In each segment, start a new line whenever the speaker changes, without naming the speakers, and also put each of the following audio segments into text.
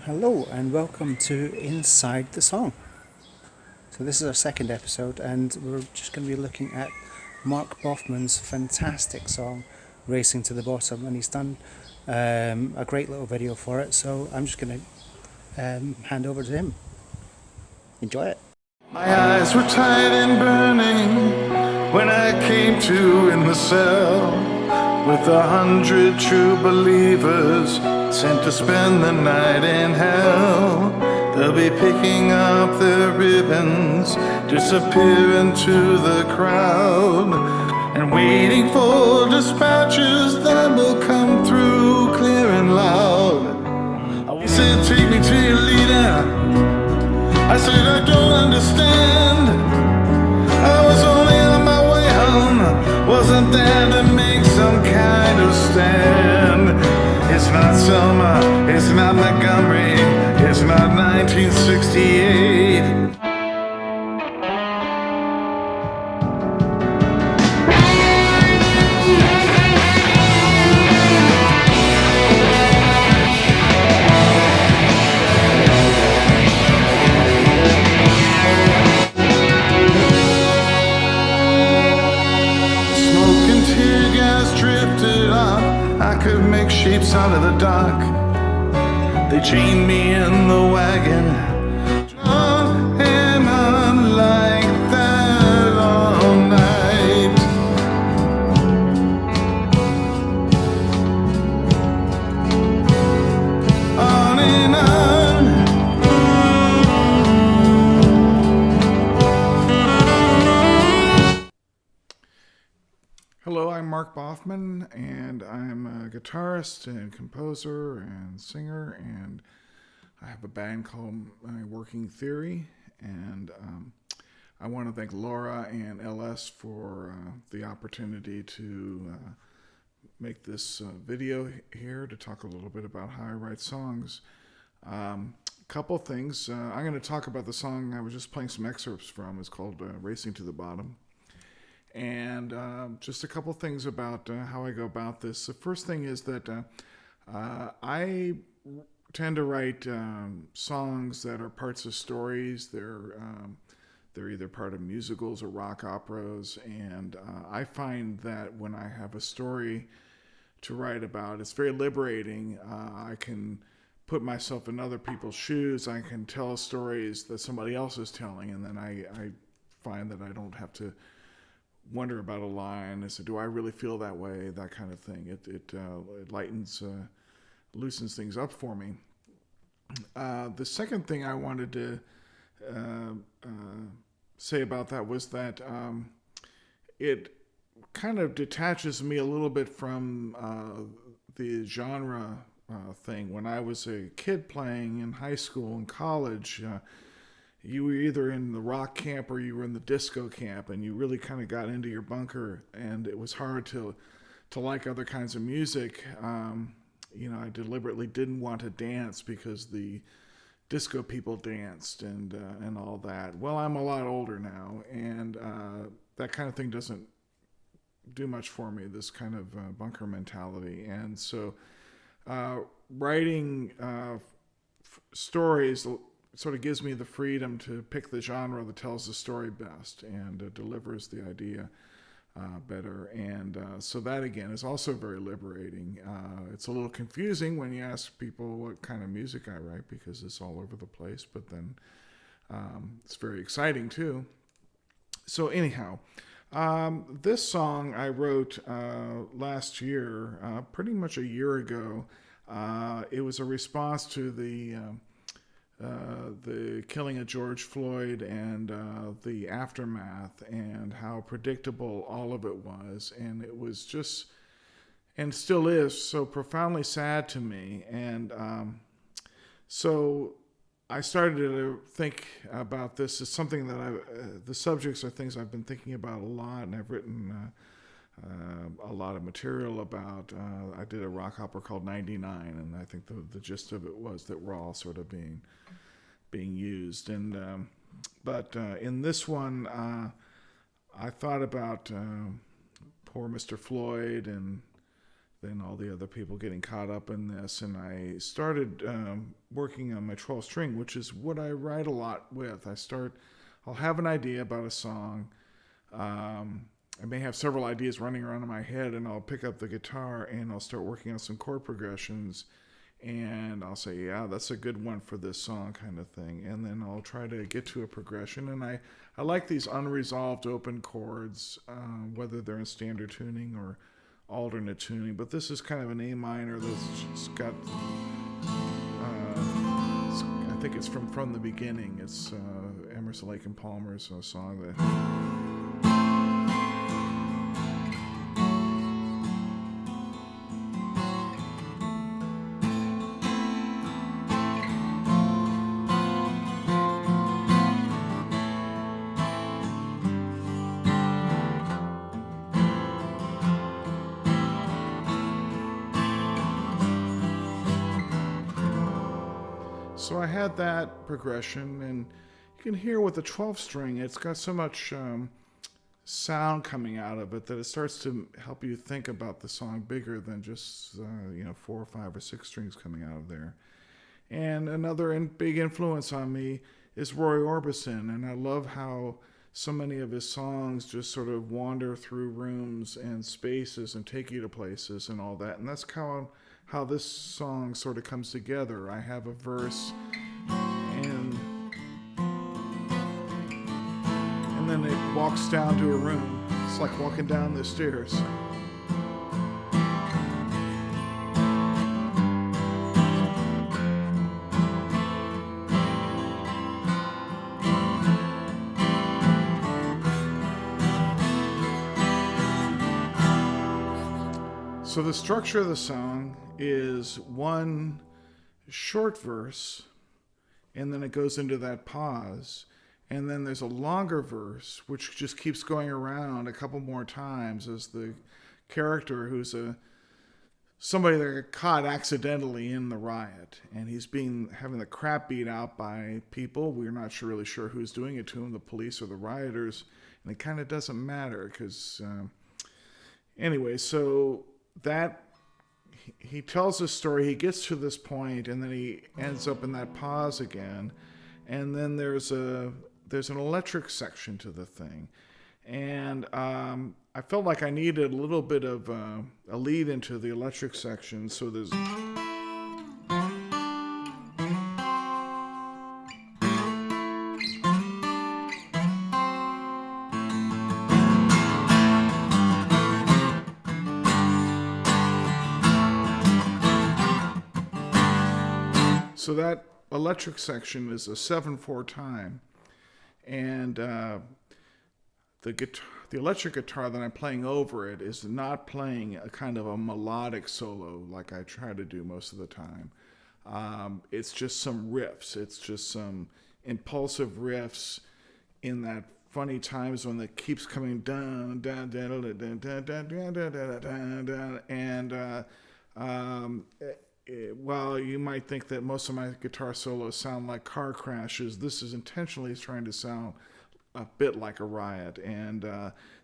Hello and welcome to Inside the Song. So this is our second episode and we're just going to be looking at Mark Baughman's fantastic song Racing to the Bottom, and he's done a great little video for it, so I'm just going to hand over to him. Enjoy it.
My eyes were tight and burning when I came to in the cell with 100 true believers sent to spend the night in hell. They'll be picking up their ribbons, disappear into the crowd, and waiting for dispatches that will come through clear and loud. He said, take me to your leader. I said, I don't understand. I was only on my way home, wasn't there to make some kind of stand. It's not Selma, it's not Montgomery, it's not 1968. I could make shapes out of the dock. They chained me in the wagon, drunk and unlike that all night. On and on. Hello, I'm Mark Baughman, and I'm a guitarist and composer and singer, and I have a band called My Working Theory, and I want to thank Laura and LS for the opportunity to make this video here to talk a little bit about how I write songs. Couple things. I'm going to talk about the song I was just playing some excerpts from. It's called Racing to the Bottom. And just a couple things about how I go about this. The first thing is that I tend to write songs that are parts of stories. They're either part of musicals or rock operas, and I find that when I have a story to write about, it's very liberating. I can put myself in other people's shoes. I can tell stories that somebody else is telling, and then I find that I don't have to wonder about a line. I said, do I really feel that way? That kind of thing. It lightens, loosens things up for me. The second thing I wanted to say about that was that it kind of detaches me a little bit from the genre thing. When I was a kid playing in high school and college, you were either in the rock camp or you were in the disco camp, and you really kind of got into your bunker, and it was hard to like other kinds of music. I deliberately didn't want to dance because the disco people danced and all that. Well, I'm a lot older now, and that kind of thing doesn't do much for me, this kind of bunker mentality. And so writing stories sort of gives me the freedom to pick the genre that tells the story best and delivers the idea better. And so that, again, is also very liberating. It's a little confusing when you ask people what kind of music I write, because it's all over the place, but then it's very exciting too. So anyhow, this song I wrote last year, pretty much a year ago. It was a response to the killing of George Floyd and the aftermath, and how predictable all of it was. And it was just, and still is, so profoundly sad to me. And so I started to think about this as something that the subjects are things I've been thinking about a lot, and I've written a lot of material about. I did a rock opera called 99, and I think the gist of it was that we're all sort of being used. And but in this one, I thought about poor Mr. Floyd and than all the other people getting caught up in this. And I started working on my 12 string, which is what I write a lot with. I'll have an idea about a song. I may have several ideas running around in my head, and I'll pick up the guitar and I'll start working on some chord progressions, and I'll say, yeah, that's a good one for this song, kind of thing. And then I'll try to get to a progression. And I like these unresolved open chords, whether they're in standard tuning or alternate tuning. But this is kind of an A minor that's just got, I think it's from the beginning. It's Emerson, Lake and Palmer's song that... So I had that progression, and you can hear with the 12 string, it's got so much sound coming out of it that it starts to help you think about the song bigger than just 4 or 5 or 6 strings coming out of there. And another big influence on me is Roy Orbison, and I love how so many of his songs just sort of wander through rooms and spaces and take you to places and all that. And that's how this song sort of comes together. I have a verse and then it walks down to a room. It's like walking down the stairs. So the structure of the song is one short verse, and then it goes into that pause, and then there's a longer verse which just keeps going around a couple more times as the character, who's somebody that got caught accidentally in the riot, and he's having the crap beat out by people. We're not really sure who's doing it to him, the police or the rioters, and it kind of doesn't matter because anyway, so that he tells this story, he gets to this point, and then he ends up in that pause again, and then there's an electric section to the thing, and I felt like I needed a little bit of a lead into the electric section. So there's So that electric section is a 7/4 time, and the electric guitar that I'm playing over it is not playing a kind of a melodic solo like I try to do most of the time. It's just some riffs. It's just some impulsive riffs in that funny time zone that keeps coming down, down, down, down, down, down, down, down, down, down, and while you might think that most of my guitar solos sound like car crashes, this is intentionally trying to sound a bit like a riot. And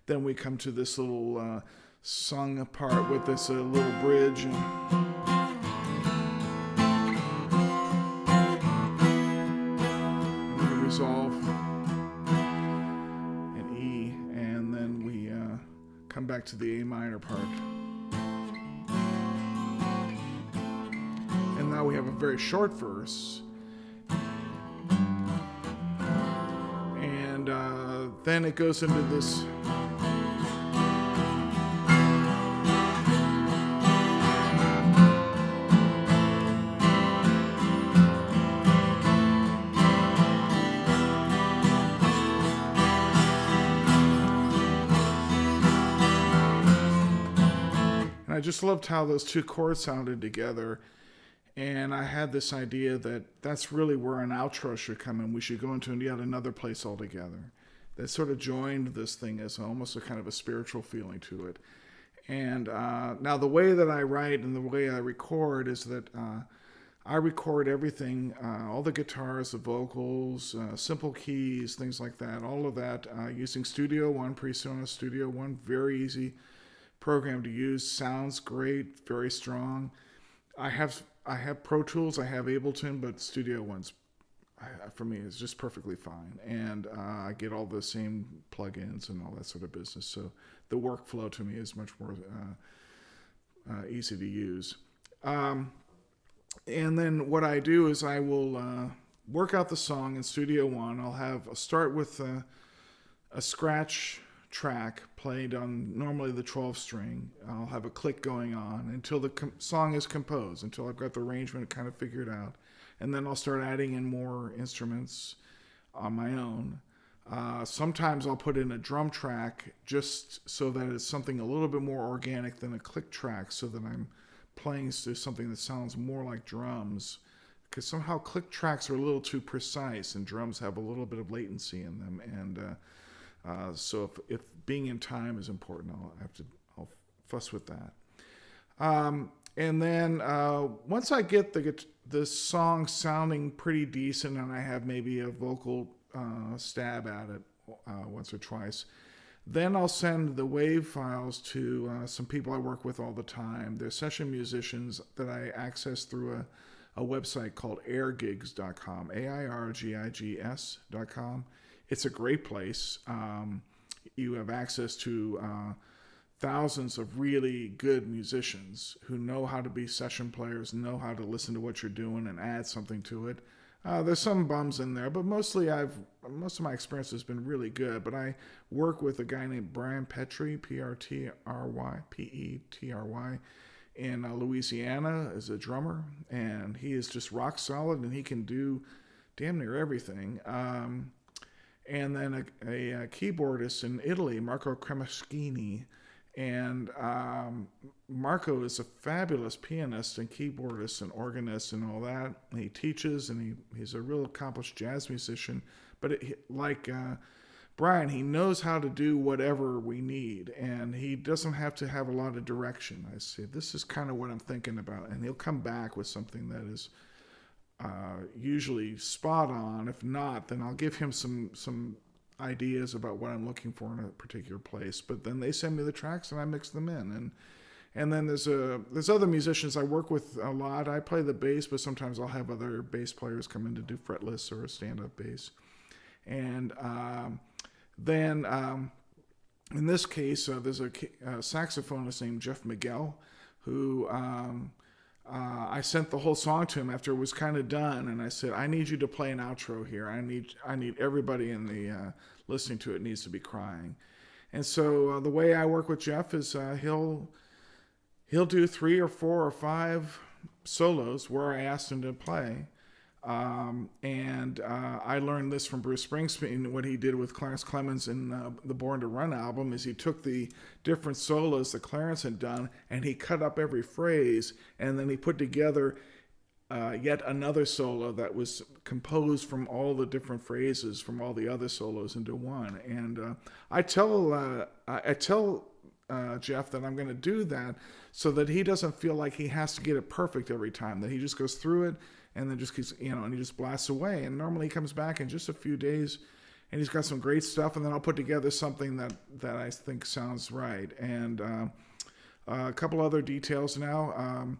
then we come to this little sung part with this little bridge. And we resolve an E, and then we come back to the A minor part. And now we have a very short verse. And then it goes into this. And I just loved how those two chords sounded together. And I had this idea that that's really where an outro should come in. We should go into yet another place altogether. That sort of joined this thing as almost a kind of a spiritual feeling to it. And now the way that I write and the way I record is that I record everything, all the guitars, the vocals, simple keys, things like that, all of that, using Studio One, Presonus Studio One, very easy program to use. Sounds great, very strong. I have Pro Tools, I have Ableton, but Studio One's for me is just perfectly fine, and I get all the same plugins and all that sort of business. So the workflow to me is much more easy to use. And then what I do is I will work out the song in Studio One. I'll start with a scratch track played on normally the 12 string. I'll have a click going on until the song is composed, until I've got the arrangement kind of figured out. And then I'll start adding in more instruments on my own. Sometimes I'll put in a drum track just so that it's something a little bit more organic than a click track, so that I'm playing to something that sounds more like drums. Because somehow click tracks are a little too precise and drums have a little bit of latency in them. And so if being in time is important, I'll fuss with that. And then once I get the song sounding pretty decent, and I have maybe a vocal stab at it once or twice, then I'll send the wave files to some people I work with all the time. They're session musicians that I access through a website called airgigs.com, AIRGIGS.com. It's a great place. You have access to thousands of really good musicians who know how to be session players, know how to listen to what you're doing and add something to it. There's some bums in there, but most of my experience has been really good. But I work with a guy named Brian Petry, Petry, in Louisiana as a drummer, and he is just rock solid, and he can do damn near everything. And then a keyboardist in Italy, Marco Cremeschini. And Marco is a fabulous pianist and keyboardist and organist and all that. And he teaches, and he's a real accomplished jazz musician. But like Brian, he knows how to do whatever we need, and he doesn't have to have a lot of direction. I say, this is kind of what I'm thinking about. And he'll come back with something that is usually spot on. If not, then I'll give him some ideas about what I'm looking for in a particular place. But then they send me the tracks and I mix them in. And then there's other musicians I work with a lot. I play the bass, but sometimes I'll have other bass players come in to do fretless or a stand-up bass. And then in this case, there's a saxophonist named Jeff Miguel who I sent the whole song to him after it was kind of done, and I said, I need you to play an outro here. I need everybody in the listening to it needs to be crying. And so the way I work with Jeff is he'll do 3 or 4 or 5 solos where I asked him to play. And I learned this from Bruce Springsteen. What he did with Clarence Clemens in the Born to Run album is he took the different solos that Clarence had done and he cut up every phrase, and then he put together yet another solo that was composed from all the different phrases from all the other solos into one. And I tell Jeff that I'm going to do that so that he doesn't feel like he has to get it perfect every time, that he just goes through it and then just keeps, and he just blasts away. And normally he comes back in just a few days and he's got some great stuff, and then I'll put together something that I think sounds right. And a couple other details now.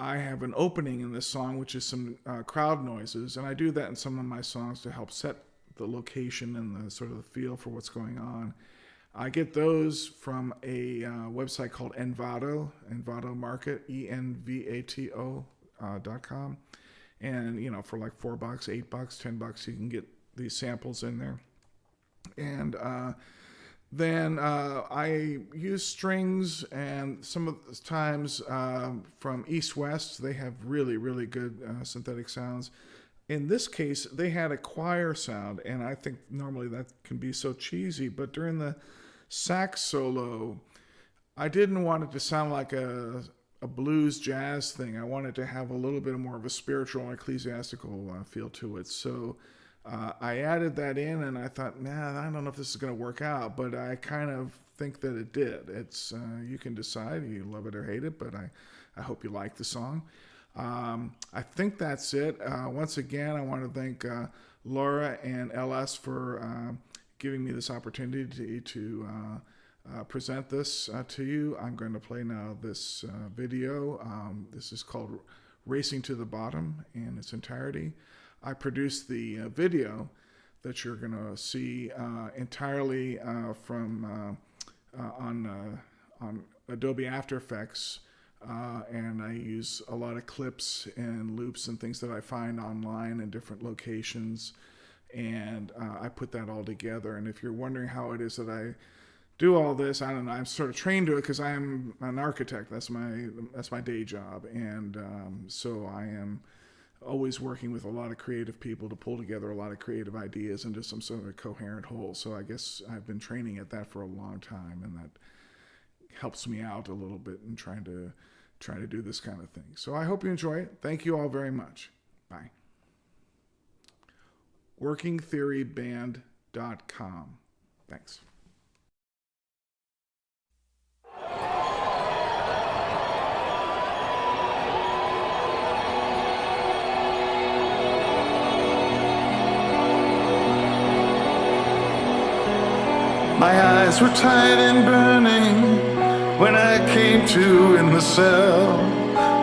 I have an opening in this song, which is some crowd noises, and I do that in some of my songs to help set the location and the sort of the feel for what's going on. I get those from a website called Envato Market, ENVATO.com. And, for like $4, $8, $10, you can get these samples in there. And then I use strings, and some of the times from East West, they have really, really good synthetic sounds. In this case, they had a choir sound, and I think normally that can be so cheesy, but during the sax solo, I didn't want it to sound like a blues jazz thing. I wanted to have a little bit more of a spiritual and ecclesiastical feel to it. So I added that in, and I thought, man, I don't know if this is going to work out, but I kind of think that it did. It's you can decide, you love it or hate it, but I hope you like the song. I think that's it. Once again, I want to thank Laura and LS for giving me this opportunity to present this to you. I'm going to play now this video. This is called Racing to the Bottom in its entirety. I produced the video that you're going to see entirely from on Adobe After Effects, and I use a lot of clips and loops and things that I find online in different locations, and I put that all together. And if you're wondering how it is that I do all this, I don't know. I'm sort of trained to it because I am an architect. That's my day job, and so I am always working with a lot of creative people to pull together a lot of creative ideas into some sort of a coherent whole. So I guess I've been training at that for a long time, and that helps me out a little bit in trying to do this kind of thing. So I hope you enjoy it. Thank you all very much. Bye. WorkingTheoryBand.com. Thanks.
My eyes were tight and burning when I came to in the cell,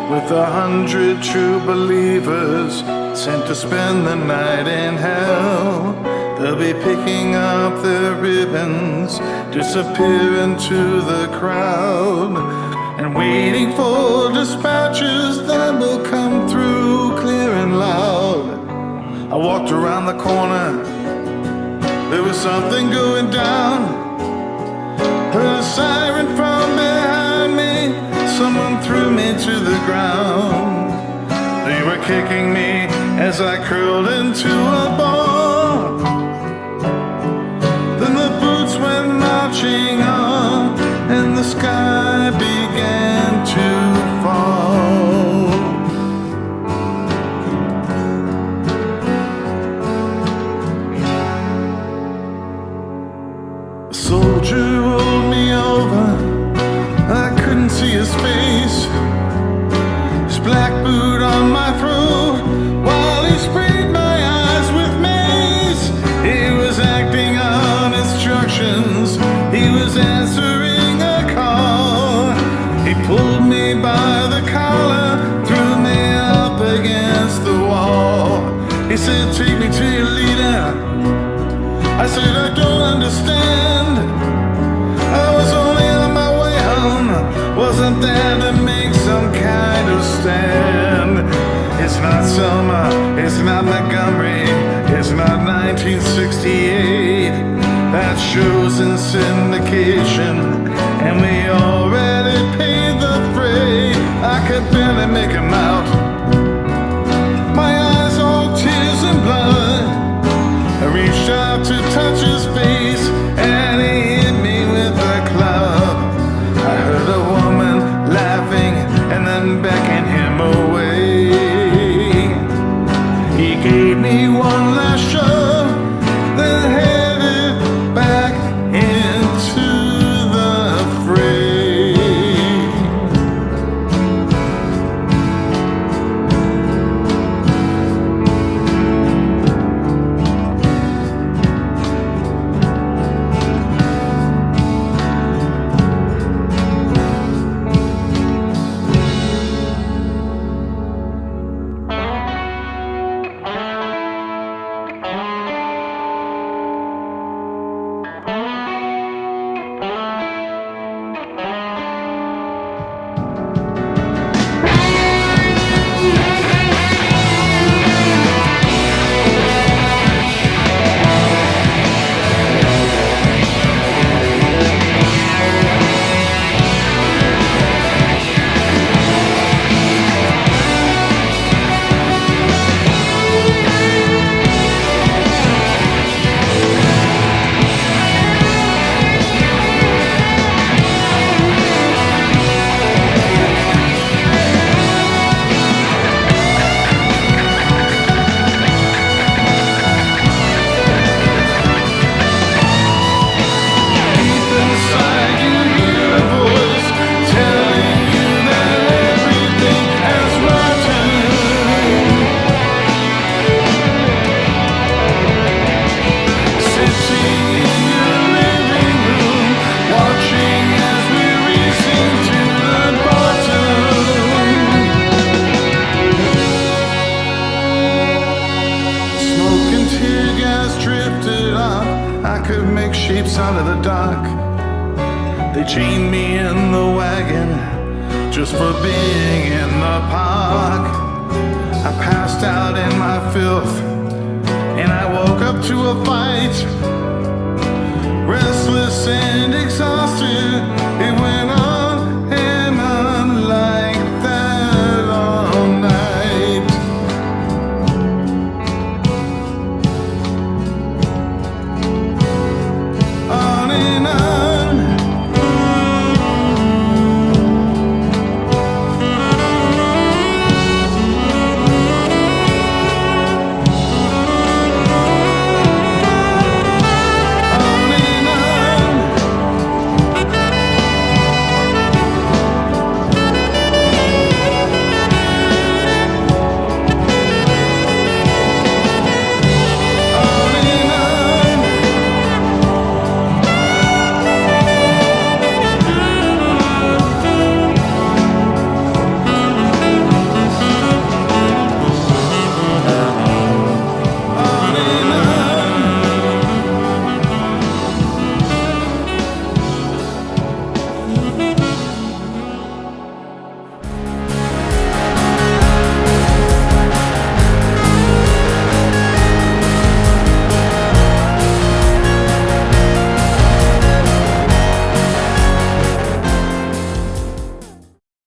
with 100 true believers sent to spend the night in hell. They'll be picking up their ribbons, disappear into the crowd, and waiting for dispatches that will come through clear and loud. I walked around the corner, there was something going down. Heard a siren from behind me, someone threw me to the ground. They were kicking me as I curled into a ball. Then the boots went marching on, and the sky began to fall. A soldier rolled me over, I couldn't see his face. His black boot on my throat while he sprayed my eyes with mace. He was acting on instructions, he was answering a call. He pulled me by the collar, threw me up against the wall. He said, "Take me to your leader." I said, "I don't understand. I was only on my way home, wasn't there to make some kind of stand." It's not Selma, it's not Montgomery, it's not 1968. That show's in syndication, and we already paid the freight. I could barely make him out, my eyes all tears and blood. I reached out to touch his face, and he hit me with a club. I heard a woman laughing and then beckoned him away. He gave me one last shove, then headed back into the fray. shapes out of the dock. They chained me in the wagon just for being in the park. I passed out in my filth and I woke up to a fight, restless and exhausted.